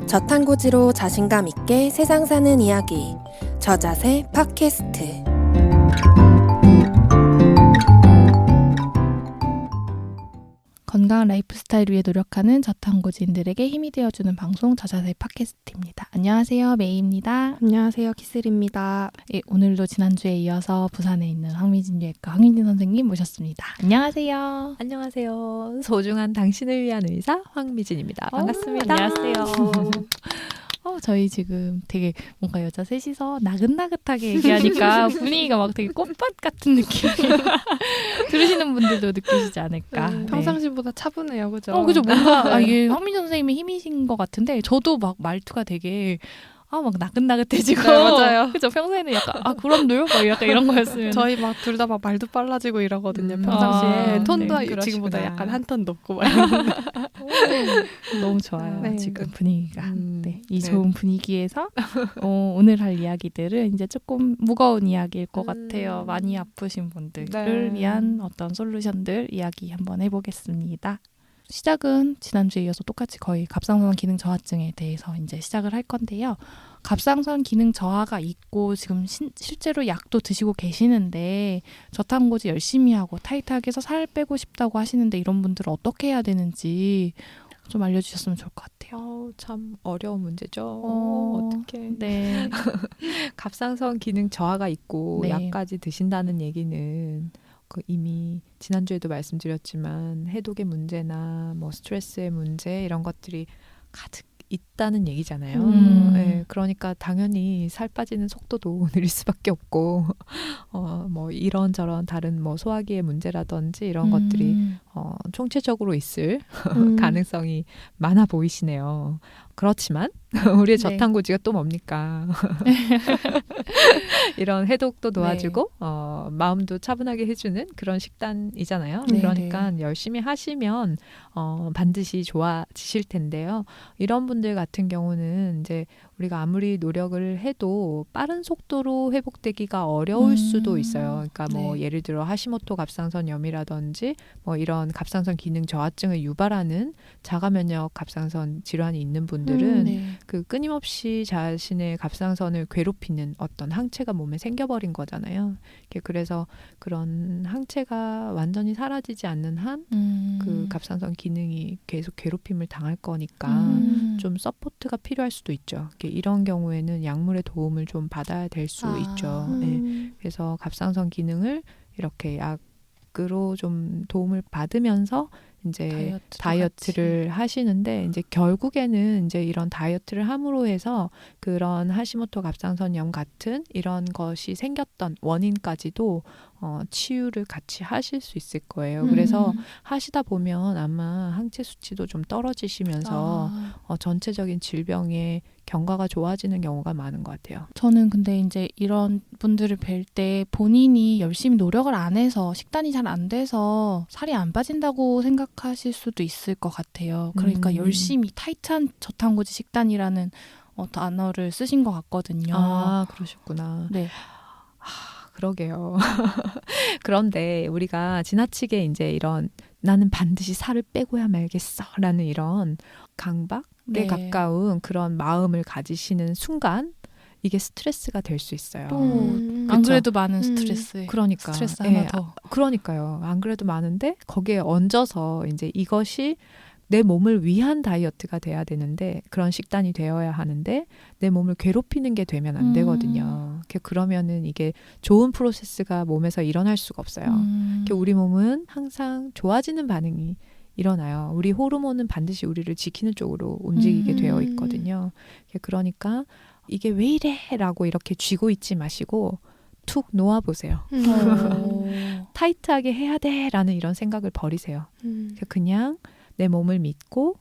저탄고지로 자신감 있게 세상 사는 이야기. 저자세 팟캐스트. 건강한 라이프 스타일 위해 노력하는 저탄고지인들에게 힘이 되어주는 방송 저자세 팟캐스트입니다. 안녕하세요, 메이입니다. 안녕하세요, 키슬입니다. 예, 오늘도 지난주에 이어서 부산에 있는 황미진 유해과 황민진 선생님 모셨습니다. 안녕하세요. 안녕하세요. 소중한 당신을 위한 의사 황미진입니다. 반갑습니다. 안녕하세요. 저희 지금 되게 뭔가 여자 셋이서 나긋나긋하게 얘기하니까 분위기가 막 되게 꽃밭 같은 느낌. 들으시는 분들도 느끼시지 않을까. 네. 평상시보다 차분해요, 그죠? 그죠. 뭔가 이게 황민정 선생님의 힘이신 것 같은데 저도 막 말투가 되게 막 나긋나긋해지고. 네, 맞아요. 그죠. 평소에는 약간 그럼요? 막 약간 이런 거였으면. 저희 막 둘 다 막 말도 빨라지고 이러거든요. 평상시에 톤도 네, 지금보다 약간 한 톤 높고 막 너무 좋아요. 네. 지금 분위기가. 네, 이 네. 좋은 분위기에서 오늘 할 이야기들은 이제 조금 무거운 이야기일 것 같아요. 많이 아프신 분들을 네. 위한 어떤 솔루션들 이야기 한번 해보겠습니다. 시작은 지난주에 이어서 똑같이 거의 갑상선 기능 저하증에 대해서 이제 시작을 할 건데요. 갑상선 기능 저하가 있고 지금 실제로 약도 드시고 계시는데 저탄고지 열심히 하고 타이트하게 해서 살 빼고 싶다고 하시는데 이런 분들은 어떻게 해야 되는지 좀 알려주셨으면 좋을 것 같아요. 참 어려운 문제죠. 어떡해. 네. 갑상선 기능 저하가 있고 네. 약까지 드신다는 얘기는 이미 지난주에도 말씀드렸지만 해독의 문제나 뭐 스트레스의 문제 이런 것들이 가득 있다는 얘기잖아요. 네, 그러니까 당연히 살 빠지는 속도도 느릴 수밖에 없고 뭐 이런저런 다른 뭐 소화기의 문제라든지 이런 것들이 총체적으로 있을 가능성이 많아 보이시네요. 그렇지만 우리의 저탄고지가 또 뭡니까? 이런 해독도 도와주고 마음도 차분하게 해주는 그런 식단이잖아요. 네. 그러니까 열심히 하시면 반드시 좋아지실 텐데요. 이런 분들 같은 경우는 이제 우리가 아무리 노력을 해도 빠른 속도로 회복되기가 어려울 수도 있어요. 그러니까 뭐 예를 들어 하시모토 갑상선염이라든지 뭐 이런 갑상선 기능 저하증을 유발하는 자가면역 갑상선 질환이 있는 분들은 그 끊임없이 자신의 갑상선을 괴롭히는 어떤 항체가 몸에 생겨버린 거잖아요. 그래서 그런 항체가 완전히 사라지지 않는 한 그 갑상선 기능이 계속 괴롭힘을 당할 거니까 좀 서포트가 필요할 수도 있죠. 이런 경우에는 약물의 도움을 좀 받아야 될 수 있죠. 네. 그래서 갑상선 기능을 이렇게 약으로 좀 도움을 받으면서 이제 다이어트를 하시는데 이제 결국에는 이제 이런 다이어트를 함으로 해서 그런 하시모토 갑상선염 같은 이런 것이 생겼던 원인까지도 치유를 같이 하실 수 있을 거예요. 그래서 하시다 보면 아마 항체 수치도 좀 떨어지시면서 전체적인 질병의 경과가 좋아지는 경우가 많은 것 같아요. 저는 근데 이제 이런 분들을 뵐 때 본인이 열심히 노력을 안 해서 식단이 잘 안 돼서 살이 안 빠진다고 생각하실 수도 있을 것 같아요. 그러니까 열심히 타이트한 저탄고지 식단이라는 단어를 쓰신 것 같거든요. 그러셨구나. 네. 그러게요. 그런데 우리가 지나치게 이제 이런 나는 반드시 살을 빼고야 말겠어라는 이런 강박에 가까운 그런 마음을 가지시는 순간 이게 스트레스가 될 수 있어요. 안 그래도 많은 스트레스. 그러니까 스트레스 하나 더. 그러니까요. 안 그래도 많은데 거기에 얹어서 이제 이것이 내 몸을 위한 다이어트가 돼야 되는데 그런 식단이 되어야 하는데 내 몸을 괴롭히는 게 되면 안 되거든요. 그러면은 이게 좋은 프로세스가 몸에서 일어날 수가 없어요. 우리 몸은 항상 좋아지는 반응이 일어나요. 우리 호르몬은 반드시 우리를 지키는 쪽으로 움직이게 되어 있거든요. 그러니까 이게 왜 이래? 라고 이렇게 쥐고 있지 마시고 툭 놓아보세요. 타이트하게 해야 돼 라는 이런 생각을 버리세요. 그냥 내 몸을 믿고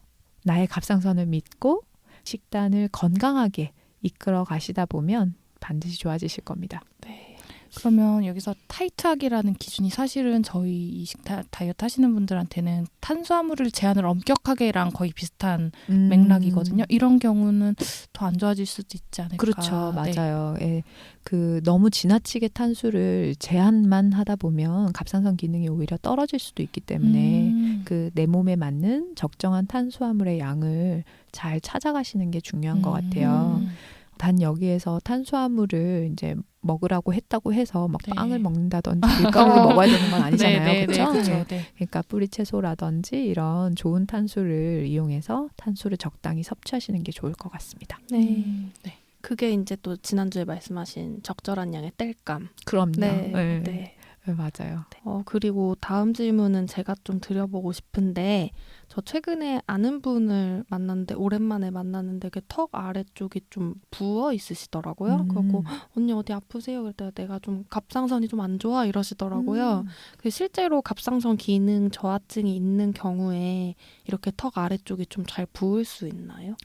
나의 갑상선을 믿고 식단을 건강하게 이끌어 가시다 보면 반드시 좋아지실 겁니다. 네. 그러면 여기서 타이트하기라는 기준이 사실은 저희 이식 다이어트 하시는 분들한테는 탄수화물을 제한을 엄격하게랑 거의 비슷한 맥락이거든요. 이런 경우는 더 안 좋아질 수도 있지 않을까. 그렇죠. 네. 맞아요. 예. 그 너무 지나치게 탄수를 제한만 하다 보면 갑상선 기능이 오히려 떨어질 수도 있기 때문에 그 내 몸에 맞는 적정한 탄수화물의 양을 잘 찾아가시는 게 중요한 것 같아요. 단 여기에서 탄수화물을 이제 먹으라고 했다고 해서 막 네. 빵을 먹는다든지 밀가루를 먹어야 되는 건 아니잖아요. 네, 그렇죠? 그렇죠. 네. 네. 그러니까 뿌리 채소라든지 이런 좋은 탄수를 이용해서 탄수를 적당히 섭취하시는 게 좋을 것 같습니다. 네. 네. 그게 이제 또 지난주에 말씀하신 적절한 양의 땔감. 그럼요. 네. 네. 네. 네, 맞아요. 그리고 다음 질문은 제가 좀 드려보고 싶은데 저 최근에 아는 분을 만났는데 오랜만에 만났는데 그 턱 아래쪽이 좀 부어 있으시더라고요. 그리고 언니 어디 아프세요? 그랬더니 내가 좀 갑상선이 좀 안 좋아 이러시더라고요. 그 실제로 갑상선 기능 저하증이 있는 경우에 이렇게 턱 아래쪽이 좀 잘 부을 수 있나요?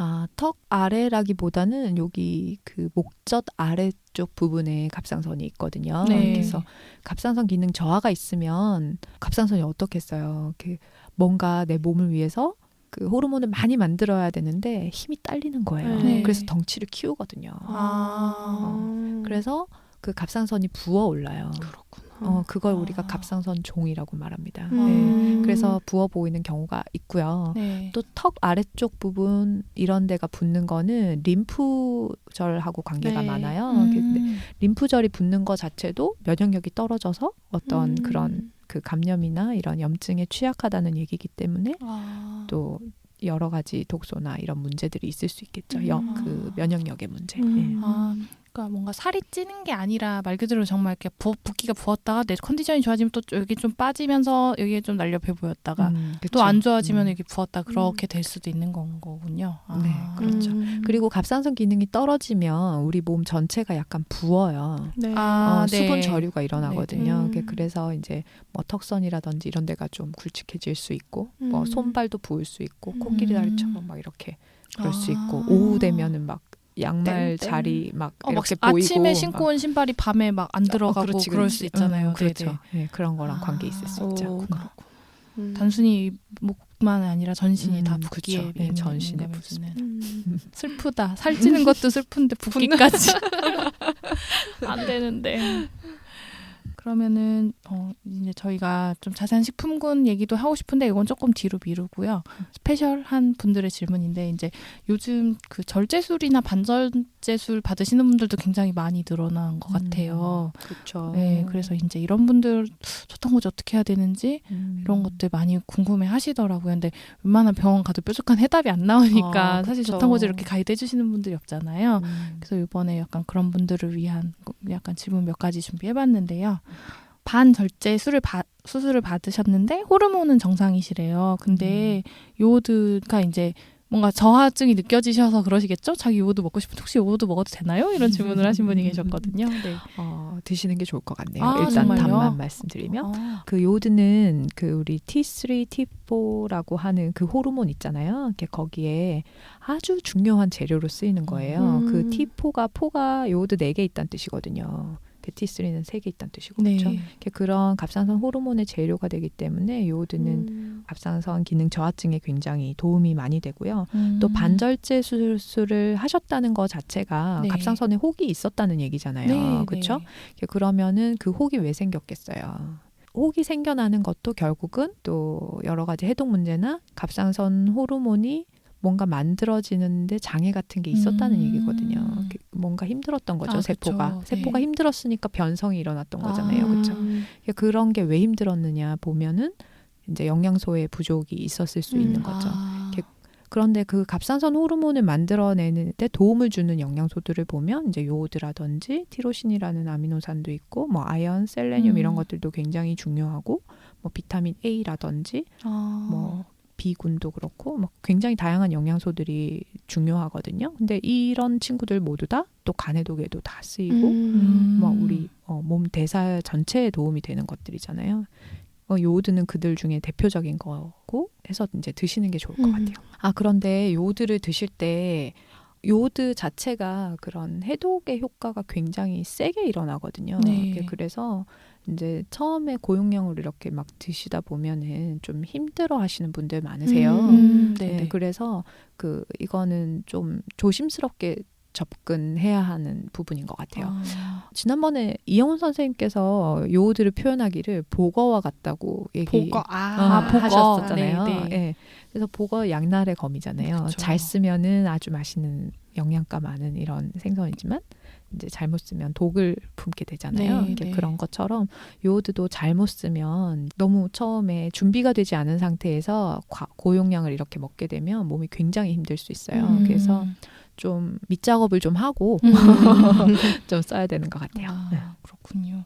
아, 턱 아래라기보다는 여기 그 목젖 아래쪽 부분에 갑상선이 있거든요. 네. 그래서 갑상선 기능 저하가 있으면 갑상선이 어떻겠어요? 그 뭔가 내 몸을 위해서 그 호르몬을 많이 만들어야 되는데 힘이 딸리는 거예요. 네. 그래서 덩치를 키우거든요. 그래서 그 갑상선이 부어 올라요. 그렇구나. 그걸 우리가 갑상선 종이라고 말합니다. 네. 음. 그래서 부어 보이는 경우가 있고요. 네. 또 턱 아래쪽 부분 이런 데가 붓는 거는 림프절하고 관계가 네. 많아요. 근데 림프절이 붓는 거 자체도 면역력이 떨어져서 어떤 그런 그 감염이나 이런 염증에 취약하다는 얘기이기 때문에 또 여러 가지 독소나 이런 문제들이 있을 수 있겠죠. 그 면역력의 문제. 네. 그러니까 뭔가 살이 찌는 게 아니라 말 그대로 정말 이렇게 붓기가 부었다가 내 컨디션이 좋아지면 또 여기 좀 빠지면서 여기에 좀 날렵해 보였다가 또 안 좋아지면 여기 부었다 그렇게 될 수도 있는 거군요. 네, 그렇죠. 그리고 갑상선 기능이 떨어지면 우리 몸 전체가 약간 부어요. 네. 수분 저류가 일어나거든요. 네. 그래서 이제 뭐 턱선이라든지 이런 데가 좀 굵직해질 수 있고 뭐 손발도 부을 수 있고 코끼리 다리처럼 막 이렇게 그럴 수 있고 오후 되면은 막 양말 자리 막 이렇게 막 보이고 아침에 신고 온 신발이 밤에 막 안 들어가고 그렇지, 그럴 그렇지. 수 있잖아요. 그렇죠. 네, 그런 거랑 관계 있을 수 있죠. 단순히 목만 아니라 전신이 다 붓기에 그렇죠. 네, 전신에 예민해지는. 슬프다. 살찌는 것도 슬픈데 붓기까지 안 되는데. 그러면은 이제 저희가 좀 자세한 식품군 얘기도 하고 싶은데 이건 조금 뒤로 미루고요. 스페셜한 분들의 질문인데 이제 요즘 그 절제술이나 반절제술 받으시는 분들도 굉장히 많이 늘어난 것 같아요. 그렇죠. 네, 그래서 이제 이런 분들 저탄고지 어떻게 해야 되는지 이런 것들 많이 궁금해 하시더라고요. 근데 웬만한 병원 가도 뾰족한 해답이 안 나오니까 사실 그쵸. 저탄고지 이렇게 가이드 해주시는 분들이 없잖아요. 그래서 이번에 약간 그런 분들을 위한 약간 질문 몇 가지 준비해봤는데요. 반절제 수술을 받으셨는데 호르몬은 정상이시래요. 근데 요오드가 이제 뭔가 저하증이 느껴지셔서 그러시겠죠? 자기 요오드 먹고 싶은데 혹시 요오드 먹어도 되나요? 이런 질문을 하신 분이 계셨거든요. 네. 드시는 게 좋을 것 같네요. 아, 일단 정말요? 답만 말씀드리면 그 요오드는 그 우리 T3, T4라고 하는 그 호르몬 있잖아요. 거기에 아주 중요한 재료로 쓰이는 거예요. 그 T4가 요오드 4개 있다는 뜻이거든요. 그 T3는 3개 있다는 뜻이고 네. 그렇죠? 그런 갑상선 호르몬의 재료가 되기 때문에 요오드는 갑상선 기능 저하증에 굉장히 도움이 많이 되고요. 또 반절제 수술을 하셨다는 것 자체가 네. 갑상선에 혹이 있었다는 얘기잖아요. 네, 그렇죠? 네. 그러면은 그 혹이 왜 생겼겠어요? 혹이 생겨나는 것도 결국은 또 여러 가지 해독 문제나 갑상선 호르몬이 뭔가 만들어지는데 장애 같은 게 있었다는 얘기거든요. 뭔가 힘들었던 거죠, 세포가. 그쵸. 세포가 네. 힘들었으니까 변성이 일어났던 거잖아요. 그렇죠? 그런 게 왜 힘들었느냐 보면은 이제 영양소의 부족이 있었을 수 있는 거죠. 그런데 그 갑상선 호르몬을 만들어내는데 도움을 주는 영양소들을 보면 이제 요오드라든지 티로신이라는 아미노산도 있고 뭐 아연, 셀레늄 이런 것들도 굉장히 중요하고 뭐 비타민 A라든지 뭐 B군도 그렇고 막 굉장히 다양한 영양소들이 중요하거든요. 근데 이런 친구들 모두 다 또 간 해독에도 다 쓰이고 막 우리 몸 대사 전체에 도움이 되는 것들이잖아요. 요오드는 그들 중에 대표적인 거고 해서 이제 드시는 게 좋을 것 같아요. 그런데 요오드를 드실 때 요오드 자체가 그런 해독의 효과가 굉장히 세게 일어나거든요. 네. 그래서 이제 처음에 고용량을 이렇게 막 드시다 보면은 좀 힘들어 하시는 분들 많으세요. 네네. 그래서 이거는 좀 조심스럽게 접근해야 하는 부분인 것 같아요. 지난번에 이영훈 선생님께서 요오드를 표현하기를 보거와 같다고 보거. 보거. 하셨었잖아요. 네, 네. 예. 그래서 보거 양날의 검이잖아요. 그쵸. 잘 쓰면은 아주 맛있는 영양가 많은 이런 생선이지만 이제 잘못 쓰면 독을 품게 되잖아요. 네, 네. 그런 것처럼 요오드도 잘못 쓰면 너무 처음에 준비가 되지 않은 상태에서 고용량을 이렇게 먹게 되면 몸이 굉장히 힘들 수 있어요. 그래서 좀 밑작업을 좀 하고 좀 써야 되는 것 같아요. 네. 그렇군요.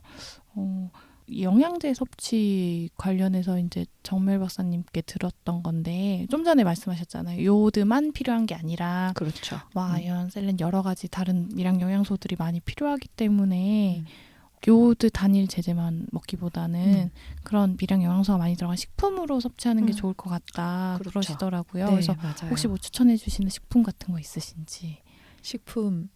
영양제 섭취 관련해서 이제 정멜 박사님께 들었던 건데 좀 전에 말씀하셨잖아요. 요오드만 필요한 게 아니라 그렇죠. 아연, 셀렌 여러 가지 다른 미량 영양소들이 많이 필요하기 때문에 요오드 단일 제제만 먹기보다는 그런 미량 영양소가 많이 들어간 식품으로 섭취하는 게 좋을 것 같다 그렇죠. 그러시더라고요. 네, 그래서 맞아요. 혹시 뭐 추천해 주시는 식품 같은 거 있으신지. 식품,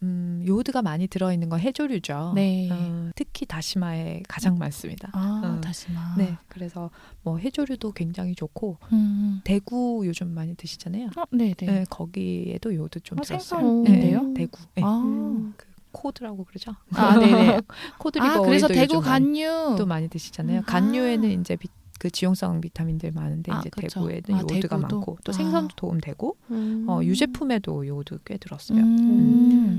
요오드가 많이 들어있는 건 해조류죠. 네. 특히 다시마에 가장 많습니다. 다시마. 네, 그래서 뭐 해조류도 굉장히 좋고 대구 요즘 많이 드시잖아요. 네네. 네, 거기에도 요오드 좀 들었어요. 생선인데요? 네, 대구. 네. 아, 코드라고 그러죠. 네네. 코드 리버 그래서 오일도 대구 요즘 많이 간유. 또 많이 드시잖아요. 간유에는 이제 그 지용성 비타민들 많은데 이제 그쵸. 대구에는 요오드가 대구도? 많고 또 생선도 도움되고 유제품에도 요오드 꽤 들었어요.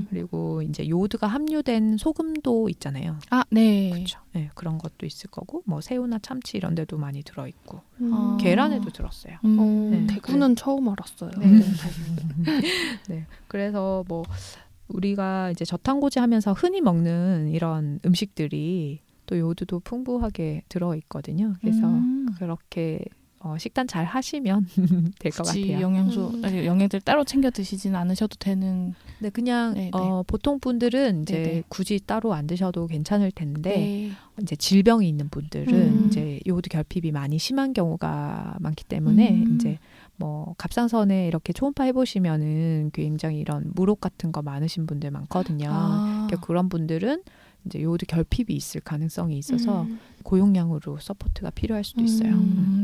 그리고 이제 요오드가 함유된 소금도 있잖아요. 네. 그렇죠. 네, 그런 것도 있을 거고 뭐 새우나 참치 이런 데도 많이 들어 있고 아. 계란에도 들었어요. 네, 대구는 처음 알았어요. 네. 그래서 뭐 우리가 이제 저탄고지 하면서 흔히 먹는 이런 음식들이 또 요오드도 풍부하게 들어 있거든요. 그래서 그렇게 식단 잘 하시면 될 것 굳이 같아요. 영양들 따로 챙겨 드시진 않으셔도 되는. 네, 그냥 네네. 보통 분들은 이제 네네. 굳이 따로 안 드셔도 괜찮을 텐데 네. 이제 질병이 있는 분들은 음. 이제 요오드 결핍이 많이 심한 경우가 많기 때문에 이제 뭐 갑상선에 이렇게 초음파 해보시면은 굉장히 이런 물혹 같은 거 많으신 분들 많거든요. 그러니까 그런 분들은 이제 요오드 결핍이 있을 가능성이 있어서 고용량으로 서포트가 필요할 수도 있어요.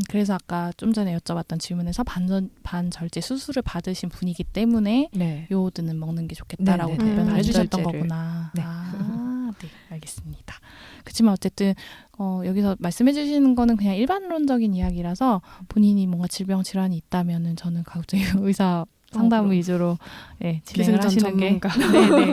그래서 아까 좀 전에 여쭤봤던 질문에서 반절제 수술을 받으신 분이기 때문에 네. 요오드는 먹는 게 좋겠다라고 네네네. 답변을 해주셨던 반절제를. 거구나. 네. 네, 알겠습니다. 그렇지만 어쨌든 여기서 말씀해주시는 거는 그냥 일반론적인 이야기라서 본인이 뭔가 질병 질환이 있다면은 저는 갑자기 의사 상담 그럼. 위주로 진행을 기승전 하시는 게 전문가. 네네.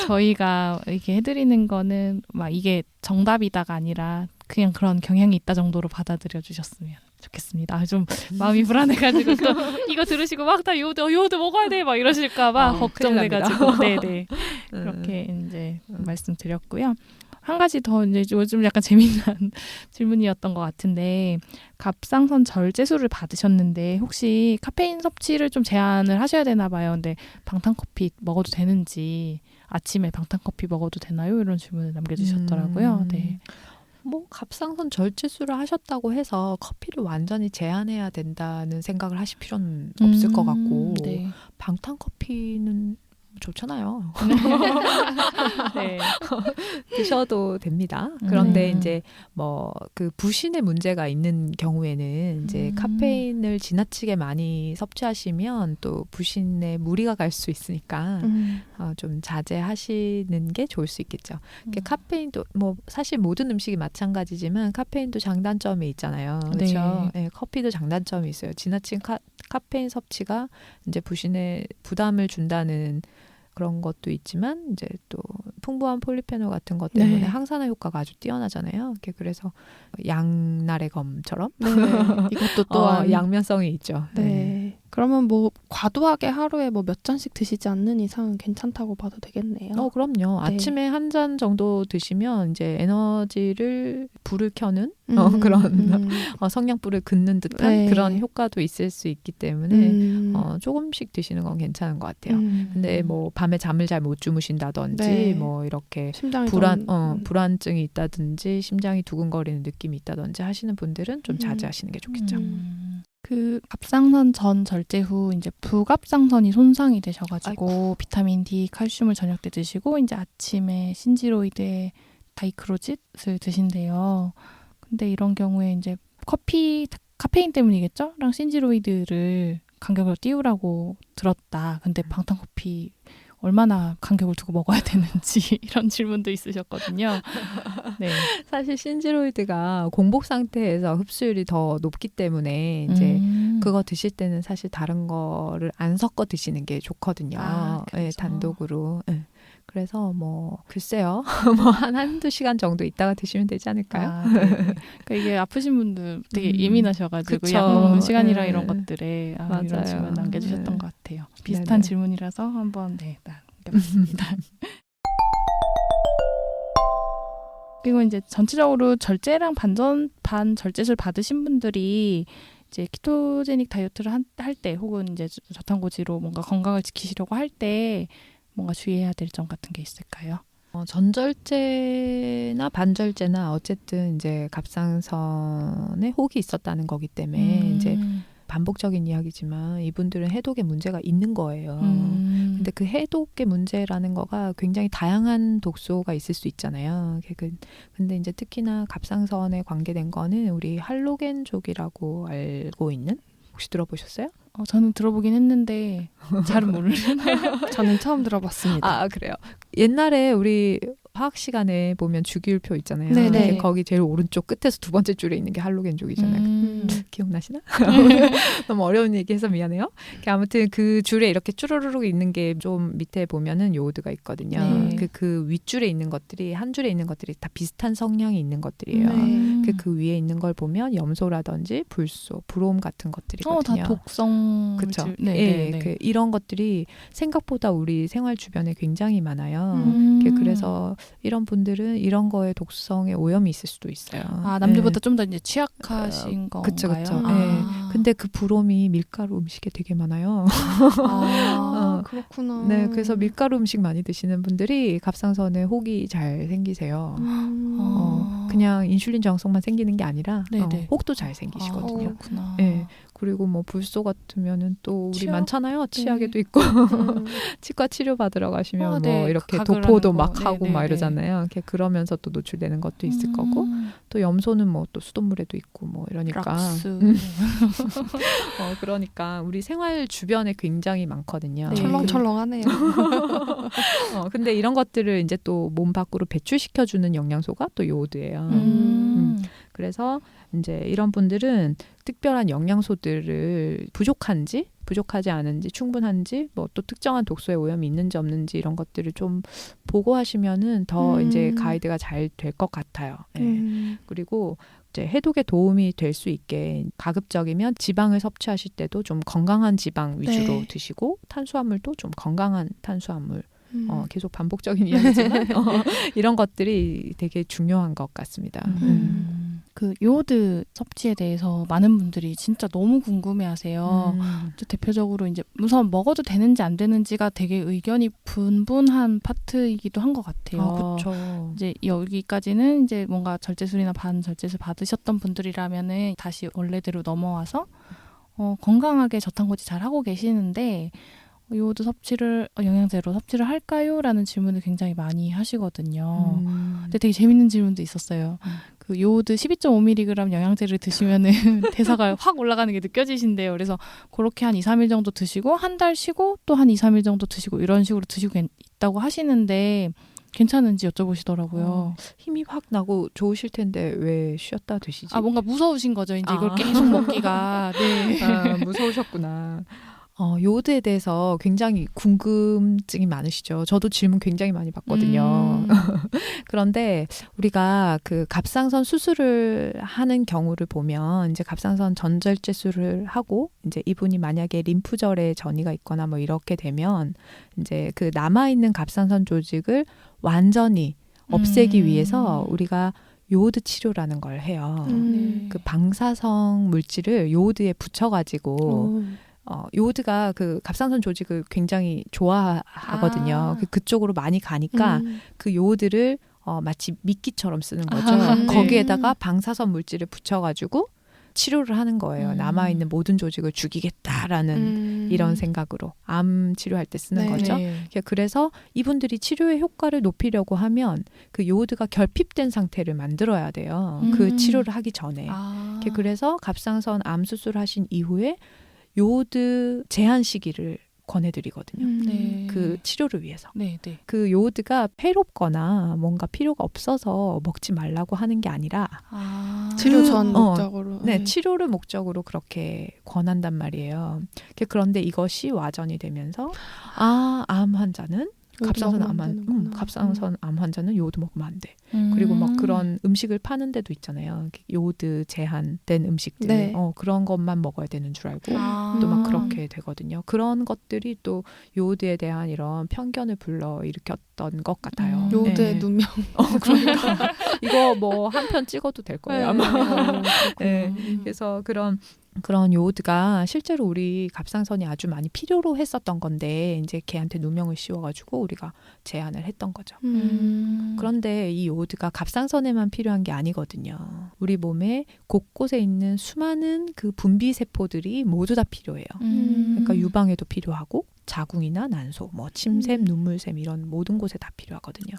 저희가 이렇게 해드리는 거는 막 이게 정답이다가 아니라 그냥 그런 경향이 있다 정도로 받아들여 주셨으면 좋겠습니다. 좀 마음이 불안해가지고 또 이거 들으시고 막 다 요오드 먹어야 돼 막 이러실까봐 걱정돼가지고 네네 그렇게 이제 말씀드렸고요. 한 가지 더 이제 요즘 약간 재미난 질문이었던 것 같은데 갑상선 절제술을 받으셨는데 혹시 카페인 섭취를 좀 제한을 하셔야 되나 봐요. 근데 방탄커피 먹어도 되는지 아침에 방탄커피 먹어도 되나요? 이런 질문을 남겨주셨더라고요. 네. 뭐 갑상선 절제술을 하셨다고 해서 커피를 완전히 제한해야 된다는 생각을 하실 필요는 없을 것 같고 네. 방탄커피는 좋잖아요. 네. 드셔도 됩니다. 그런데 이제 뭐 그 부신의 문제가 있는 경우에는 이제 카페인을 지나치게 많이 섭취하시면 또 부신에 무리가 갈 수 있으니까 좀 자제하시는 게 좋을 수 있겠죠. 카페인도 뭐 사실 모든 음식이 마찬가지지만 카페인도 장단점이 있잖아요. 그렇죠. 네. 네, 커피도 장단점이 있어요. 지나친 카페인 섭취가 이제 부신에 부담을 준다는 그런 것도 있지만 이제 또 풍부한 폴리페놀 같은 것 때문에 항산화 효과가 아주 뛰어나잖아요. 그래서 양날의 검처럼 이것도 또한 양면성이 있죠. 네. 그러면 뭐 과도하게 하루에 뭐 몇 잔씩 드시지 않는 이상은 괜찮다고 봐도 되겠네요. 그럼요. 네. 아침에 한 잔 정도 드시면 이제 에너지를 불을 켜는 그런 성냥불을 긋는 듯한 그런 효과도 있을 수 있기 때문에 조금씩 드시는 건 괜찮은 것 같아요. 근데 뭐 밤에 잠을 잘 못 주무신다든지 뭐 이렇게 불안증이 있다든지 심장이 두근거리는 느낌이 있다든지 하시는 분들은 좀 자제하시는 게 좋겠죠. 그 갑상선 전 절제 후 이제 부갑상선이 손상이 되셔가지고 비타민 D, 칼슘을 저녁 때 드시고 이제 아침에 신지로이드에 다이크로짓을 드신대요. 근데 이런 경우에 이제 카페인 때문이겠죠? 랑 신지로이드를 간격을 띄우라고 들었다. 근데 방탄커피 얼마나 간격을 두고 먹어야 되는지 이런 질문도 있으셨거든요. 네. 사실 신지로이드가 공복 상태에서 흡수율이 더 높기 때문에 이제 그거 드실 때는 사실 다른 거를 안 섞어 드시는 게 좋거든요. 네, 단독으로. 네. 그래서 뭐 글쎄요. 뭐 한두 시간 정도 있다가 드시면 되지 않을까요? 네. 그러니까 이게 아프신 분들 되게 예민하셔가지고 그쵸. 약 먹는 시간이랑 네. 이런 것들에 맞아요. 이런 질문 남겨주셨던 네. 것 같아요. 비슷한 네네. 질문이라서 한번 남겨봤습니다. 그리고 이제 전체적으로 절제랑 반절제술 받으신 분들이 이제 키토제닉 다이어트를 할 때 혹은 이제 저탄고지로 뭔가 건강을 지키시려고 할 때 뭔가 주의해야 될 점 같은 게 있을까요? 전절제나 반절제나 어쨌든 이제 갑상선에 혹이 있었다는 거기 때문에 이제 반복적인 이야기지만 이분들은 해독에 문제가 있는 거예요. 근데 그 해독의 문제라는 거가 굉장히 다양한 독소가 있을 수 있잖아요. 근데 이제 특히나 갑상선에 관계된 거는 우리 할로겐족이라고 알고 있는? 혹시 들어보셨어요? 저는 들어보긴 했는데 잘은 모르는. 저는 처음 들어봤습니다. 아, 그래요. 옛날에 우리 화학 시간에 보면 주기율표 있잖아요. 네네. 이렇게 거기 제일 오른쪽 끝에서 두 번째 줄에 있는 게 할로겐족이잖아요. 기억나시나? 너무 어려운 얘기해서 미안해요. 아무튼 그 줄에 이렇게 쭈루루룩 있는 게 좀 밑에 보면은 요오드가 있거든요. 네. 그 윗줄에 있는 것들이 한 줄에 있는 것들이 다 비슷한 성향이 있는 것들이에요. 네. 그 위에 있는 걸 보면 염소라든지 불소, 브롬 같은 것들이거든요. 다 독성. 그렇죠. 네. 네. 이런 것들이 생각보다 우리 생활 주변에 굉장히 많아요. 그래서 이런 분들은 이런 거에 독성에 오염이 있을 수도 있어요. 남들보다 좀 더 이제 취약하신 건가요? 그쵸. 아. 네. 근데 그 브롬이 밀가루 음식에 되게 많아요. 그렇구나. 네, 그래서 밀가루 음식 많이 드시는 분들이 갑상선에 혹이 잘 생기세요. 그냥 인슐린 저항성만 생기는 게 아니라 네네. 혹도 잘 생기시거든요. 그렇구나. 네. 그리고 뭐 불소 같으면은 또 우리 치약? 많잖아요. 치약에도 있고 치과 치료 받으러 가시면 뭐 네. 이렇게 가글 도포도 하는 거. 막 하고 막 이러잖아요. 그러면서 또 노출되는 것도 있을 거고 또 염소는 뭐 또 수돗물에도 있고 뭐 이러니까 락스. 그러니까 우리 생활 주변에 굉장히 많거든요. 네. 철렁철렁하네요. 근데 이런 것들을 이제 또 몸 밖으로 배출시켜주는 영양소가 또 요오드예요. 그래서 이제 이런 분들은 특별한 영양소들을 부족하지 않은지 충분한지 뭐 또 특정한 독소의 오염이 있는지 없는지 이런 것들을 좀 보고 하시면은 더 이제 가이드가 잘 될 것 같아요. 네. 그리고 이제 해독에 도움이 될 수 있게 가급적이면 지방을 섭취하실 때도 좀 건강한 지방 위주로 네. 드시고 탄수화물도 좀 건강한 탄수화물 계속 반복적인 이야기지만 이런 것들이 되게 중요한 것 같습니다. 그 요오드 섭취에 대해서 많은 분들이 진짜 너무 궁금해하세요. 대표적으로 이제 우선 먹어도 되는지 안 되는지가 되게 의견이 분분한 파트이기도 한 것 같아요. 그렇죠. 이제 여기까지는 이제 뭔가 절제술이나 반절제술 받으셨던 분들이라면은 다시 원래대로 넘어와서 건강하게 저탄고지 잘 하고 계시는데 요오드 영양제로 섭취를 할까요? 라는 질문을 굉장히 많이 하시거든요. 근데 되게 재밌는 질문도 있었어요. 그 요오드 12.5mg 영양제를 드시면은 대사가 확 올라가는 게 느껴지신대요. 그래서 그렇게 한 2, 3일 정도 드시고 한 달 쉬고 또 한 2, 3일 정도 드시고 이런 식으로 드시고 있다고 하시는데 괜찮은지 여쭤보시더라고요. 힘이 확 나고 좋으실 텐데 왜 쉬었다 드시지? 뭔가 무서우신 거죠. 이제 이걸 계속 먹기가. 네. 무서우셨구나. 요오드에 대해서 굉장히 궁금증이 많으시죠. 저도 질문 굉장히 많이 받거든요. 그런데 우리가 그 갑상선 수술을 하는 경우를 보면 이제 갑상선 전절제술을 하고 이제 이분이 만약에 림프절에 전이가 있거나 뭐 이렇게 되면 이제 그 남아있는 갑상선 조직을 완전히 없애기 위해서 우리가 요오드 치료라는 걸 해요. 그 방사성 물질을 요오드에 붙여가지고 요오드가 그 갑상선 조직을 굉장히 좋아하거든요. 그쪽으로 많이 가니까 그 요오드를 마치 미끼처럼 쓰는 거죠. 네. 거기에다가 방사선 물질을 붙여가지고 치료를 하는 거예요. 남아있는 모든 조직을 죽이겠다라는 이런 생각으로 암 치료할 때 쓰는 네. 거죠. 네. 그래서 이분들이 치료의 효과를 높이려고 하면 그 요오드가 결핍된 상태를 만들어야 돼요. 그 치료를 하기 전에. 아. 그래서 갑상선 암 수술하신 이후에 요오드 제한 시기를 권해드리거든요. 네. 그 치료를 위해서. 네, 네. 그 요오드가 해롭거나 뭔가 필요가 없어서 먹지 말라고 하는 게 아니라 아. 치료 전 어, 목적으로. 네, 치료를 목적으로 그렇게 권한단 말이에요. 그런데 이것이 와전이 되면서 암 환자는 갑상선 갑상선 암 환자는 요오드 먹으면 안 돼. 그리고 막 그런 음식을 파는 데도 있잖아요. 요오드 제한된 음식들. 네. 그런 것만 먹어야 되는 줄 알고 아. 또 막 그렇게 되거든요. 그런 것들이 또 요오드에 대한 이런 편견을 불러일으켰던 것 같아요. 요오드의 네. 누명. 그러니까 이거 뭐 한 편 찍어도 될 거예요. 아마. 네. 그래서 그런 요오드가 실제로 우리 갑상선이 아주 많이 필요로 했었던 건데 이제 걔한테 누명을 씌워가지고 우리가 제한을 했던 거죠. 그런데 이 요오드가 갑상선에만 필요한 게 아니거든요. 우리 몸에 곳곳에 있는 수많은 그 분비 세포들이 모두 다 필요해요. 그러니까 유방에도 필요하고 자궁이나 난소, 뭐 침샘, 눈물샘 이런 모든 곳에 다 필요하거든요.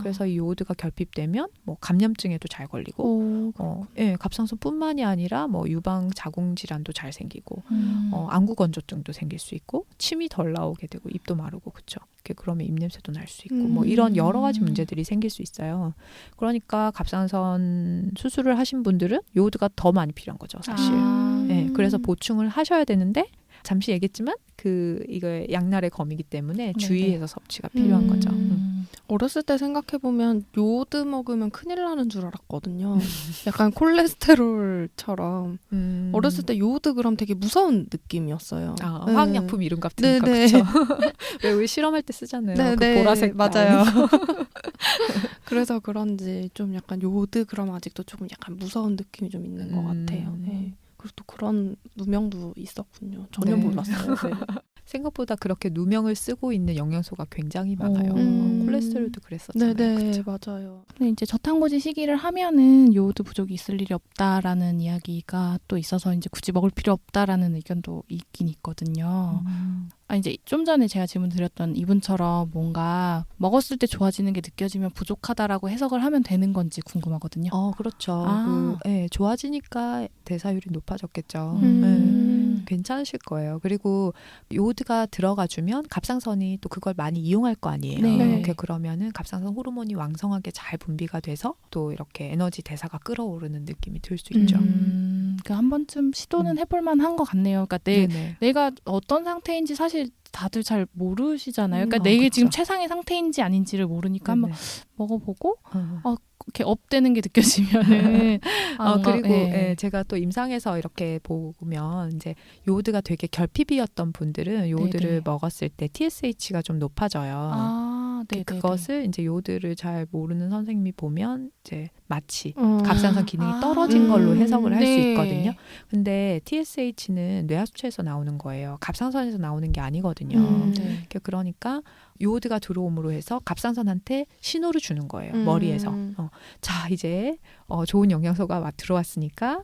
그래서 이 요오드가 결핍되면 뭐 감염증에도 잘 걸리고, 갑상선뿐만이 아니라 뭐 유방 자궁 질환도 잘 생기고, 안구 건조증도 생길 수 있고, 침이 덜 나오게 되고 입도 마르고 그렇죠. 그러면 입냄새도 날 수 있고, 뭐 이런 여러 가지 문제들이 생길 수 있어요. 그러니까 갑상선 수술을 하신 분들은 요오드가 더 많이 필요한 거죠, 사실. 네, 그래서 보충을 하셔야 되는데. 잠시 얘기했지만 이거 양날의 검이기 때문에 주의해서 섭취가 필요한 거죠. 어렸을 때 생각해보면 요오드 먹으면 큰일 나는 줄 알았거든요. 약간 콜레스테롤처럼. 어렸을 때 요오드 그럼 되게 무서운 느낌이었어요. 네. 화학약품 이름 같으니까 네네. 그렇죠. 왜 우리 실험할 때 쓰잖아요. 네, 그 네, 보라색 맞아요. 그래서 그런지 좀 약간 요오드 그럼 아직도 조금 약간 무서운 느낌이 좀 있는 것 같아요. 네. 그리고 또 그런 누명도 있었군요. 전혀 네. 몰랐어요. 네. 생각보다 그렇게 누명을 쓰고 있는 영양소가 굉장히 많아요. 오. 콜레스테롤도 그랬었잖아요. 네네, 그쵸? 맞아요. 근데 이제 저탄고지 시기를 하면은 요오드 부족이 있을 일이 없다라는 이야기가 또 있어서 이제 굳이 먹을 필요 없다라는 의견도 있긴 있거든요. 이제 좀 전에 제가 질문 드렸던 이분처럼 뭔가 먹었을 때 좋아지는 게 느껴지면 부족하다라고 해석을 하면 되는 건지 궁금하거든요. 그렇죠. 아. 좋아지니까 대사율이 높아졌겠죠. 괜찮으실 거예요. 그리고 요오드가 들어가주면 갑상선이 또 그걸 많이 이용할 거 아니에요. 네. 그러면은 갑상선 호르몬이 왕성하게 잘 분비가 돼서 또 이렇게 에너지 대사가 끌어오르는 느낌이 들 수 있죠. 한 번쯤 시도는 해볼 만한 것 같네요. 그러니까 네네. 내가 어떤 상태인지 사실 다들 잘 모르시잖아요. 그러니까 내게 그쵸. 지금 최상의 상태인지 아닌지를 모르니까 한번 네네. 먹어보고 이렇게 업되는 게 느껴지면은 그리고 네. 제가 또 임상에서 이렇게 보면 이제 요오드가 되게 결핍이었던 분들은 요오드를 네네. 먹었을 때 TSH가 좀 높아져요. 네, 그것을 이제 요오드를 잘 모르는 선생님이 보면 이제 마치 갑상선 기능이 아. 떨어진 걸로 해석을 할 수 네. 있거든요. 근데 TSH는 뇌하수체에서 나오는 거예요. 갑상선에서 나오는 게 아니거든요. 네. 그러니까 요오드가 들어옴으로 해서 갑상선한테 신호를 주는 거예요. 머리에서. 자, 이제 좋은 영양소가 들어왔으니까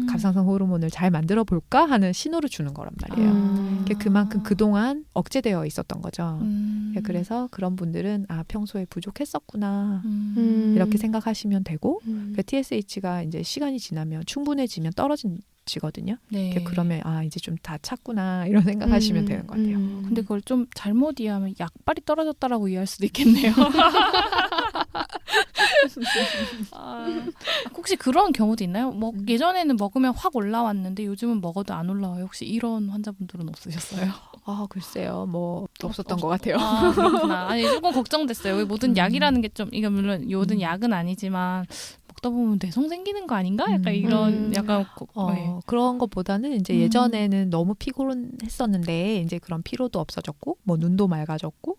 갑상선 호르몬을 잘 만들어 볼까 하는 신호를 주는 거란 말이에요. 그만큼 그동안 억제되어 있었던 거죠. 그래서 그런 분들은 평소에 부족했었구나 이렇게 생각하시면 되고 그 TSH가 이제 시간이 지나면 충분해지면 떨어지거든요. 네. 그러면 이제 좀 다 찼구나 이런 생각하시면 되는 것 같아요. 근데 그걸 좀 잘못 이해하면 약발이 떨어졌다라고 이해할 수도 있겠네요. 혹시 그런 경우도 있나요? 예전에는 먹으면 확 올라왔는데 요즘은 먹어도 안 올라와요. 혹시 이런 환자분들은 없으셨어요? 글쎄요. 뭐 없었던 것 같아요. 그렇구나. 아니 조금 걱정됐어요. 왜 모든 약이라는 게 좀 이거 물론 모든 약은 아니지만 먹다 보면 뇌성 생기는 거 아닌가? 약간 이런 약간 네. 그런 것보다는 이제 예전에는 너무 피곤했었는데 이제 그런 피로도 없어졌고 뭐 눈도 맑아졌고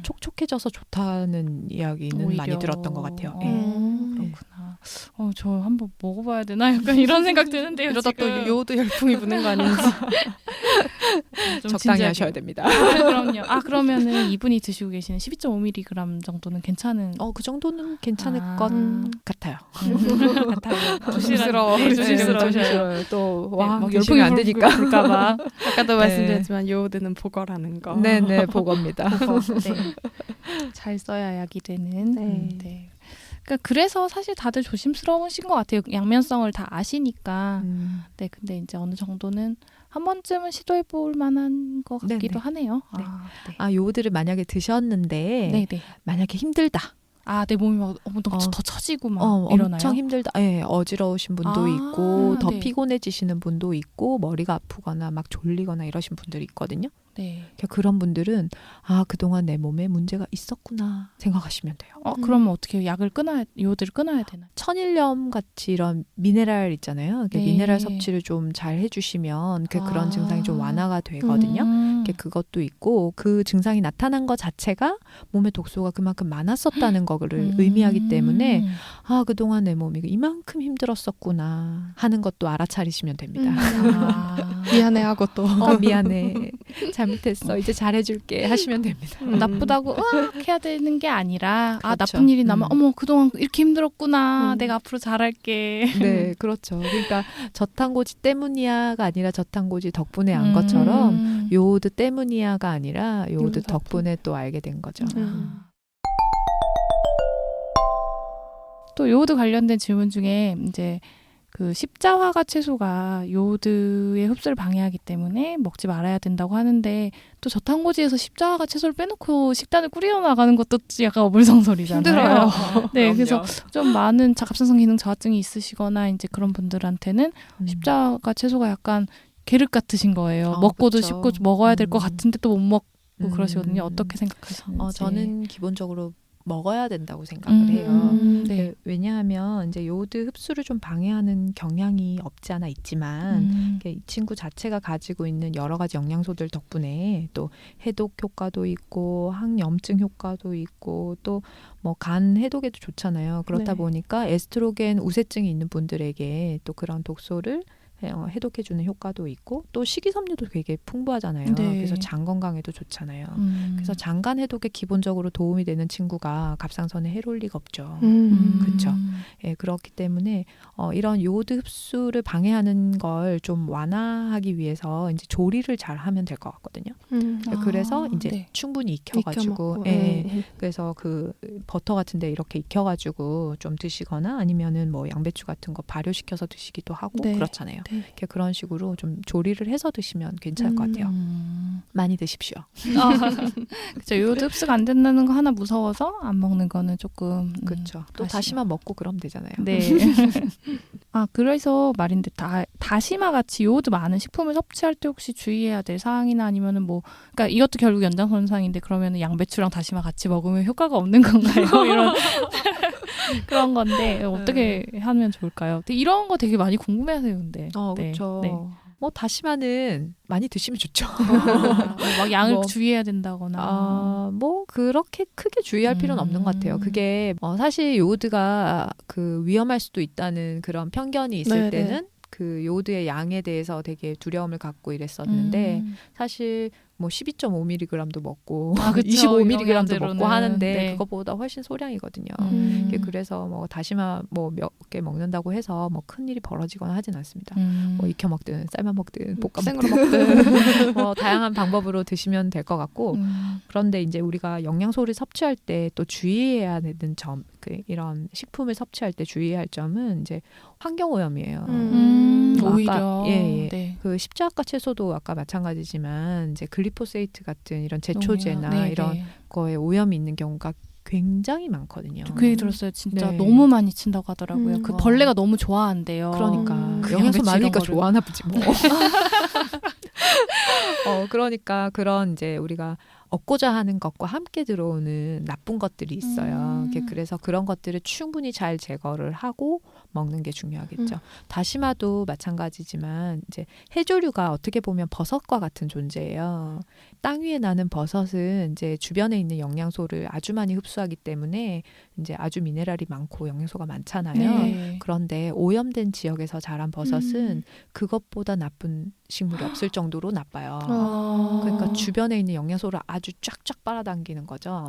촉촉해져서 좋다는 이야기는 오히려. 많이 들었던 것 같아요. 그렇구나. 저 한번 먹어봐야 되나 약간 이런 생각 드는데요. 이러다 또 지금. 요오드 열풍이 부는 거 아닌지. 좀 적당히 진지하게. 하셔야 됩니다. 그럼요. 그러면은 이분이 드시고 계시는 12.5mg 정도는 괜찮은. 그 정도는 괜찮을 아. 것 같아요. 조심스러워. 네, 조심스러워. 조심스러워요. 또 와, 막 열풍이 안 되니까. 볼까봐. 아까도 말씀드렸지만 요오드는 보거라는 거. 네네, 보겁니다. 네. 잘 써야 약이 되는. 네. 네. 그러니까 그래서 사실 다들 조심스러우신 것 같아요. 양면성을 다 아시니까. 네, 근데 이제 어느 정도는 한 번쯤은 시도해볼 만한 것 같기도 네네. 하네요. 네. 요오드를 만약에 드셨는데 네, 네. 만약에 힘들다. 내 몸이 막 더 처지고 막 이러나요? 엄청 힘들다. 예, 어지러우신 분도 아, 있고 더 네. 피곤해지시는 분도 있고 머리가 아프거나 막 졸리거나 이러신 분들이 있거든요. 네. 그런 분들은 그동안 내 몸에 문제가 있었구나 생각하시면 돼요. 그러면 어떻게 해요? 요오드를 끊어야 되나? 천일염 같이 이런 미네랄 있잖아요. 네. 미네랄 섭취를 좀 잘 해주시면 그런 증상이 좀 완화가 되거든요. 그것도 있고 그 증상이 나타난 것 자체가 몸에 독소가 그만큼 많았었다는 거를 의미하기 때문에 그동안 내 몸이 이만큼 힘들었었구나 하는 것도 알아차리시면 됩니다. 미안해하고 또. 미안해. 잘못했어. 이제 잘해줄게 하시면 됩니다. 나쁘다고 해야 되는 게 아니라 그렇죠. 나쁜 일이 나면 그동안 이렇게 힘들었구나. 내가 앞으로 잘할게. 네, 그렇죠. 그러니까 저탄고지 때문이야가 아니라 저탄고지 덕분에 안 것처럼 요오드 때문이야가 아니라 요오드 덕분에 또 알게 된 거죠. 또 요오드 관련된 질문 중에 이제 그 십자화가 채소가 요오드의 흡수를 방해하기 때문에 먹지 말아야 된다고 하는데 또 저탄고지에서 십자화가 채소를 빼놓고 식단을 꾸려 나가는 것도 약간 어불성설이잖아요. 힘들어요. 네, 그래서 좀 많은 갑상선 기능 저하증이 있으시거나 이제 그런 분들한테는 십자가 채소가 약간 계륵 같으신 거예요. 먹고도 그쵸. 싶고 먹어야 될 것 같은데 또 못 먹고 그러시거든요. 어떻게 생각하시는지. 저는 기본적으로 먹어야 된다고 생각을 해요. 네. 왜냐하면 이제 요오드 흡수를 좀 방해하는 경향이 없지 않아 있지만 이 친구 자체가 가지고 있는 여러 가지 영양소들 덕분에 또 해독 효과도 있고 항염증 효과도 있고 또 뭐 간 해독에도 좋잖아요. 그렇다 네. 보니까 에스트로겐 우세증이 있는 분들에게 또 그런 독소를 해독해주는 효과도 있고 또 식이섬유도 되게 풍부하잖아요. 네. 그래서 장 건강에도 좋잖아요. 그래서 장간 해독에 기본적으로 도움이 되는 친구가 갑상선에 해로울 리가 없죠. 그렇죠. 예, 그렇기 때문에 이런 요오드 흡수를 방해하는 걸 좀 완화하기 위해서 이제 조리를 잘 하면 될 것 같거든요. 그래서 이제 네. 충분히 익혀가지고, 그래서 그 버터 같은데 이렇게 익혀가지고 좀 드시거나 아니면은 뭐 양배추 같은 거 발효시켜서 드시기도 하고 네. 그렇잖아요. 네. 이렇게 그런 식으로 좀 조리를 해서 드시면 괜찮을 것 같아요. 많이 드십시오. 그렇죠. 요오드 흡수가 안 된다는 거 하나 무서워서 안 먹는 거는 조금 그렇죠. 또 다시마 먹고 그러면 되잖아요. 네. 그래서 말인데 다시마 같이 요오드 많은 식품을 섭취할 때 혹시 주의해야 될 사항이나 아니면은 뭐 그러니까 이것도 결국 연장선상인데 그러면은 양배추랑 다시마 같이 먹으면 효과가 없는 건가요? 이런 그런 건데 어떻게 하면 좋을까요? 근데 이런 거 되게 많이 궁금해하세요, 근데. 그렇죠. 네. 뭐 다시마는 많이 드시면 좋죠. 막 양을 뭐, 주의해야 된다거나. 뭐 그렇게 크게 주의할 필요는 없는 것 같아요. 그게 사실 요오드가 그 위험할 수도 있다는 그런 편견이 있을 네네. 때는 그 요오드의 양에 대해서 되게 두려움을 갖고 이랬었는데 사실 뭐 12.5mg도 먹고 그쵸. 25mg도 영양제로는. 먹고 하는데 네. 그것보다 훨씬 소량이거든요. 그래서 뭐 다시마 뭐 몇 개 먹는다고 해서 뭐 큰 일이 벌어지거나 하진 않습니다. 뭐 익혀 먹든 삶아 먹든 볶아 생으로 먹든 뭐 다양한 방법으로 드시면 될 것 같고 그런데 이제 우리가 영양소를 섭취할 때 또 주의해야 되는 점, 이런 식품을 섭취할 때 주의해야 할 점은 이제 환경오염이에요. 오히려 네. 그 십자가 채소도 아까 마찬가지지만 이제 글리포세이트 같은 이런 제초제나 이런 거에 오염이 있는 경우가 굉장히 많거든요. 그 얘기 들었어요. 진짜 네. 너무 많이 친다고 하더라고요. 그 벌레가 너무 좋아한대요. 그러니까 영양소 양배추 많으니까 이런 거를. 좋아하나 보지 뭐. 그러니까 그런 이제 우리가 얻고자 하는 것과 함께 들어오는 나쁜 것들이 있어요. 그래서 그런 것들을 충분히 잘 제거를 하고 먹는 게 중요하겠죠. 다시마도 마찬가지지만 이제 해조류가 어떻게 보면 버섯과 같은 존재예요. 땅 위에 나는 버섯은 이제 주변에 있는 영양소를 아주 많이 흡수하기 때문에 이제 아주 미네랄이 많고 영양소가 많잖아요. 네. 그런데 오염된 지역에서 자란 버섯은 그것보다 나쁜 식물이 없을 정도로 나빠요. 그러니까 주변에 있는 영양소를 아주 쫙쫙 빨아당기는 거죠.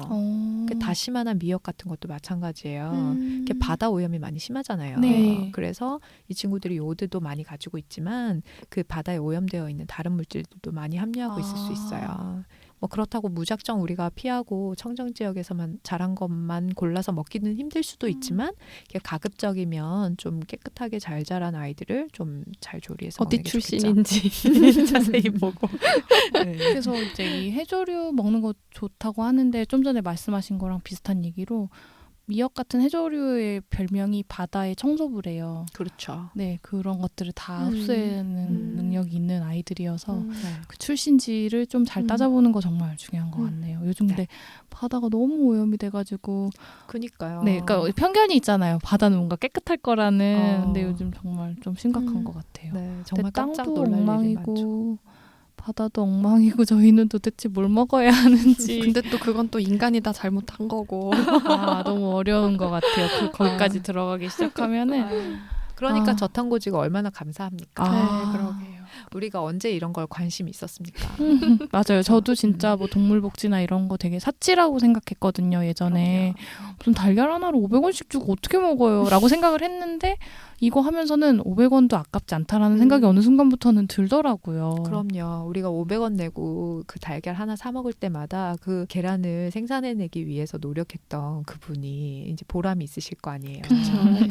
그 다시마나 미역 같은 것도 마찬가지예요. 이렇게 바다 오염이 많이 심하잖아요. 네. 그래서 이 친구들이 요오드도 많이 가지고 있지만 그 바다에 오염되어 있는 다른 물질들도 많이 함유하고 있을 수 있어요. 뭐 그렇다고 무작정 우리가 피하고 청정 지역에서만 자란 것만 골라서 먹기는 힘들 수도 있지만 이게 가급적이면 좀 깨끗하게 잘 자란 아이들을 좀 잘 조리해서 어디 먹는 게 좋겠죠. 출신인지 자세히 보고. 네. 그래서 이제 이 해조류 먹는 거 좋다고 하는데 좀 전에 말씀하신 거랑 비슷한 얘기로 미역 같은 해조류의 별명이 바다의 청소부래요. 그렇죠. 네, 그런 것들을 다 흡수해내는 능력이 있는 아이들이어서 네. 그 출신지를 좀 잘 따져보는 거 정말 중요한 것 같네요. 요즘 근데 바다가 너무 오염이 돼가지고 그러니까요. 네, 그러니까 편견이 있잖아요. 바다는 뭔가 깨끗할 거라는. 근데 요즘 정말 좀 심각한 것 같아요. 네, 근데 정말 깜짝 땅도 놀랄 일이 많죠. 엉망이고 바다도 엉망이고 저희는 도대체 뭘 먹어야 하는지. 근데 또 그건 또 인간이 다 잘못한 거고. 아, 너무 어려운 것 같아요. 거기까지 들어가기 시작하면은. 그러니까 아. 저탄고지가 얼마나 감사합니까? 아. 네, 그러게요. 우리가 언제 이런 걸 관심이 있었습니까? 맞아요. 저도 진짜 뭐 동물복지나 이런 거 되게 사치라고 생각했거든요. 예전에. 무슨 달걀 하나로 500원씩 주고 어떻게 먹어요? 라고 생각을 했는데 이거 하면서는 500원도 아깝지 않다라는 생각이 어느 순간부터는 들더라고요. 그럼요. 우리가 500원 내고 그 달걀 하나 사 먹을 때마다 그 계란을 생산해내기 위해서 노력했던 그분이 이제 보람이 있으실 거 아니에요.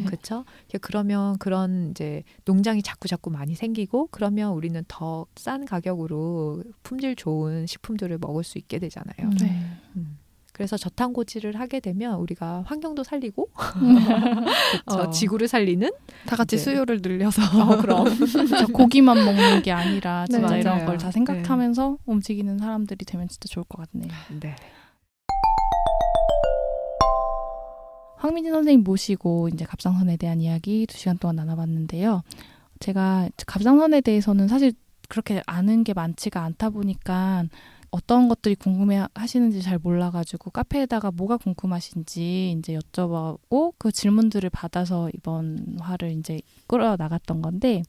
그렇죠? 그러면 그런 이제 농장이 자꾸 많이 생기고 그러면 우리는 더 싼 가격으로 품질 좋은 식품들을 먹을 수 있게 되잖아요. 네. 그래서 저탄고지를 하게 되면 우리가 환경도 살리고 지구를 살리는 다 같이 이제. 수요를 늘려서. 그럼 진짜 고기만 먹는 게 아니라 진짜 네, 이런 맞아요. 걸 다 생각하면서 움직이는 사람들이 되면 진짜 좋을 것 같네요. 네. 황민진 선생님 모시고 이제 갑상선에 대한 이야기 2시간 동안 나눠봤는데요. 제가 갑상선에 대해서는 사실 그렇게 아는 게 많지가 않다 보니까 어떤 것들이 궁금해 하시는지 잘 몰라가지고 카페에다가 뭐가 궁금하신지 이제 여쭤보고 그 질문들을 받아서 이번 화를 이제 끌어 나갔던 건데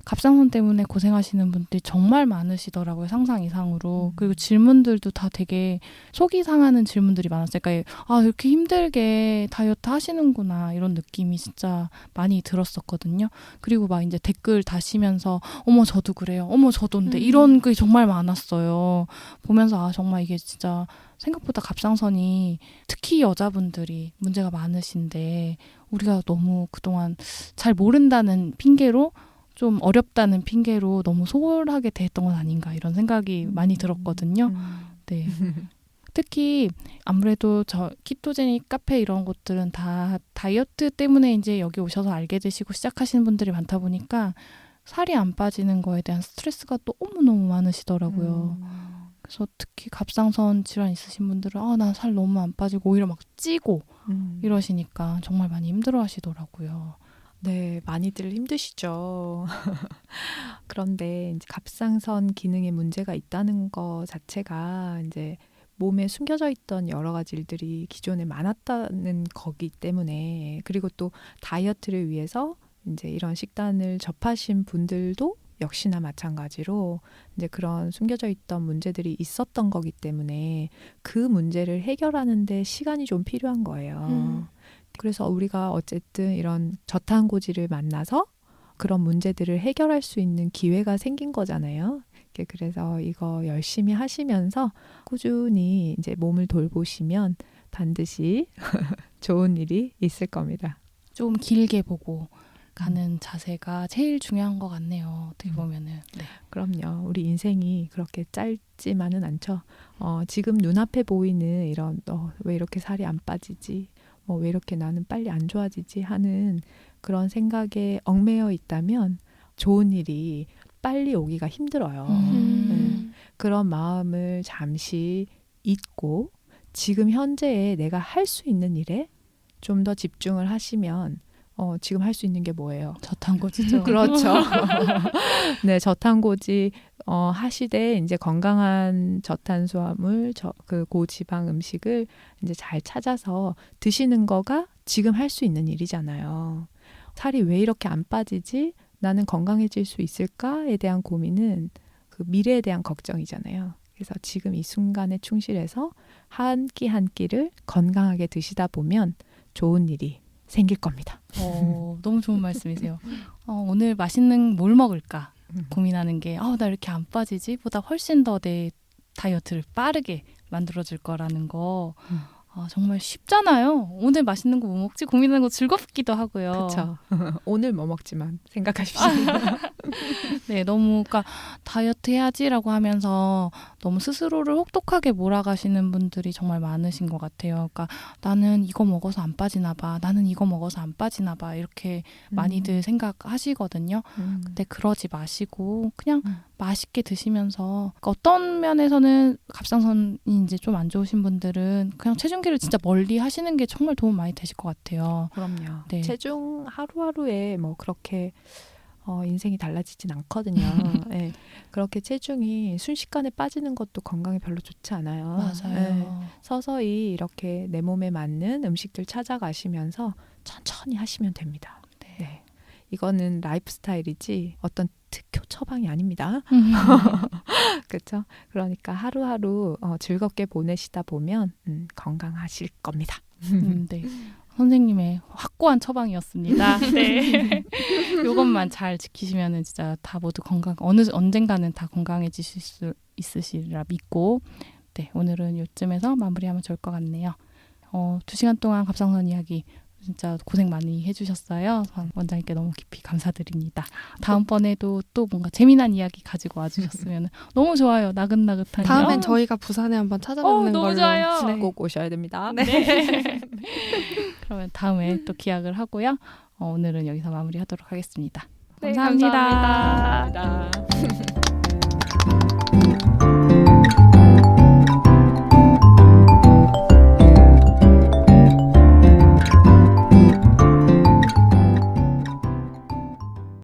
갑상선 때문에 고생하시는 분들이 정말 많으시더라고요. 상상 이상으로. 그리고 질문들도 다 되게 속이 상하는 질문들이 많았어요. 그러니까 이렇게 힘들게 다이어트 하시는구나 이런 느낌이 진짜 많이 들었었거든요. 그리고 막 이제 댓글 다시면서 어머 저도 그래요. 어머 저도인데 이런 게 정말 많았어요. 보면서 정말 이게 진짜 생각보다 갑상선이 특히 여자분들이 문제가 많으신데 우리가 너무 그동안 잘 모른다는 핑계로 좀 어렵다는 핑계로 너무 소홀하게 대했던 건 아닌가 이런 생각이 많이 들었거든요. 네. 특히 아무래도 저 키토제닉 카페 이런 곳들은 다 다이어트 때문에 이제 여기 오셔서 알게 되시고 시작하시는 분들이 많다 보니까 살이 안 빠지는 거에 대한 스트레스가 너무너무 많으시더라고요. 그래서 특히 갑상선 질환 있으신 분들은 난 살 너무 안 빠지고 오히려 막 찌고 이러시니까 정말 많이 힘들어 하시더라고요. 네, 많이들 힘드시죠. 그런데 이제 갑상선 기능에 문제가 있다는 거 자체가 이제 몸에 숨겨져 있던 여러 가지 일들이 기존에 많았다는 거기 때문에 그리고 또 다이어트를 위해서 이제 이런 식단을 접하신 분들도 역시나 마찬가지로 이제 그런 숨겨져 있던 문제들이 있었던 거기 때문에 그 문제를 해결하는 데 시간이 좀 필요한 거예요. 그래서 우리가 어쨌든 이런 저탄고지를 만나서 그런 문제들을 해결할 수 있는 기회가 생긴 거잖아요. 그래서 이거 열심히 하시면서 꾸준히 이제 몸을 돌보시면 반드시 좋은 일이 있을 겁니다. 좀 길게 보고 가는 자세가 제일 중요한 것 같네요. 어떻게 보면은. 네. 그럼요. 우리 인생이 그렇게 짧지만은 않죠. 지금 눈앞에 보이는 이런 왜 이렇게 살이 안 빠지지? 왜 이렇게 나는 빨리 안 좋아지지? 하는 그런 생각에 얽매여 있다면 좋은 일이 빨리 오기가 힘들어요. 네. 그런 마음을 잠시 잊고 지금 현재에 내가 할 수 있는 일에 좀 더 집중을 하시면 지금 할 수 있는 게 뭐예요? 저탄고지죠. 그렇죠. 네, 저탄고지 하시되 이제 건강한 저탄수화물, 그 고지방 음식을 이제 잘 찾아서 드시는 거가 지금 할 수 있는 일이잖아요. 살이 왜 이렇게 안 빠지지? 나는 건강해질 수 있을까에 대한 고민은 그 미래에 대한 걱정이잖아요. 그래서 지금 이 순간에 충실해서 한 끼 한 끼를 건강하게 드시다 보면 좋은 일이 생길 겁니다. 너무 좋은 말씀이세요. 오늘 맛있는 뭘 먹을까 고민하는 게 나 이렇게 안 빠지지? 보다 훨씬 더 내 다이어트를 빠르게 만들어줄 거라는 거 정말 쉽잖아요. 오늘 맛있는 거 뭐 먹지? 고민하는 거 즐겁기도 하고요. 그렇죠. 오늘 뭐 먹지만 생각하십시오. 네, 너무 그러니까 다이어트 해야지라고 하면서 너무 스스로를 혹독하게 몰아가시는 분들이 정말 많으신 것 같아요. 그러니까 나는 이거 먹어서 안 빠지나 봐. 나는 이거 먹어서 안 빠지나 봐. 이렇게 많이들 생각하시거든요. 근데 그러지 마시고 그냥 맛있게 드시면서 그러니까 어떤 면에서는 갑상선이 이제 좀 안 좋으신 분들은 그냥 체중계를 진짜 멀리 하시는 게 정말 도움 많이 되실 것 같아요. 그럼요. 네. 체중 하루하루에 뭐 그렇게 인생이 달라지진 않거든요. 네. 그렇게 체중이 순식간에 빠지는 것도 건강에 별로 좋지 않아요. 맞아요. 네. 서서히 이렇게 내 몸에 맞는 음식들 찾아가시면서 천천히 하시면 됩니다. 네. 이거는 라이프 스타일이지 어떤 특효 처방이 아닙니다. 그렇죠? 그러니까 하루하루 즐겁게 보내시다 보면 건강하실 겁니다. 네. 선생님의 확고한 처방이었습니다. 네. 이것만 잘 지키시면은 진짜 다 모두 언젠가는 다 건강해지실 수 있으시리라 믿고, 네, 오늘은 요쯤에서 마무리하면 좋을 것 같네요. 2시간 동안 갑상선 이야기 진짜 고생 많이 해주셨어요. 원장님께 너무 깊이 감사드립니다. 다음번에도 또 뭔가 재미난 이야기 가지고 와주셨으면 너무 좋아요. 나긋나긋한. 다음엔 저희가 부산에 한번 찾아뵙는 너무 걸로. 좋아요. 네. 꼭 오셔야 됩니다. 네. 그러면 다음에 또 기약을 하고요. 오늘은 여기서 마무리하도록 하겠습니다. 네, 감사합니다. 감사합니다.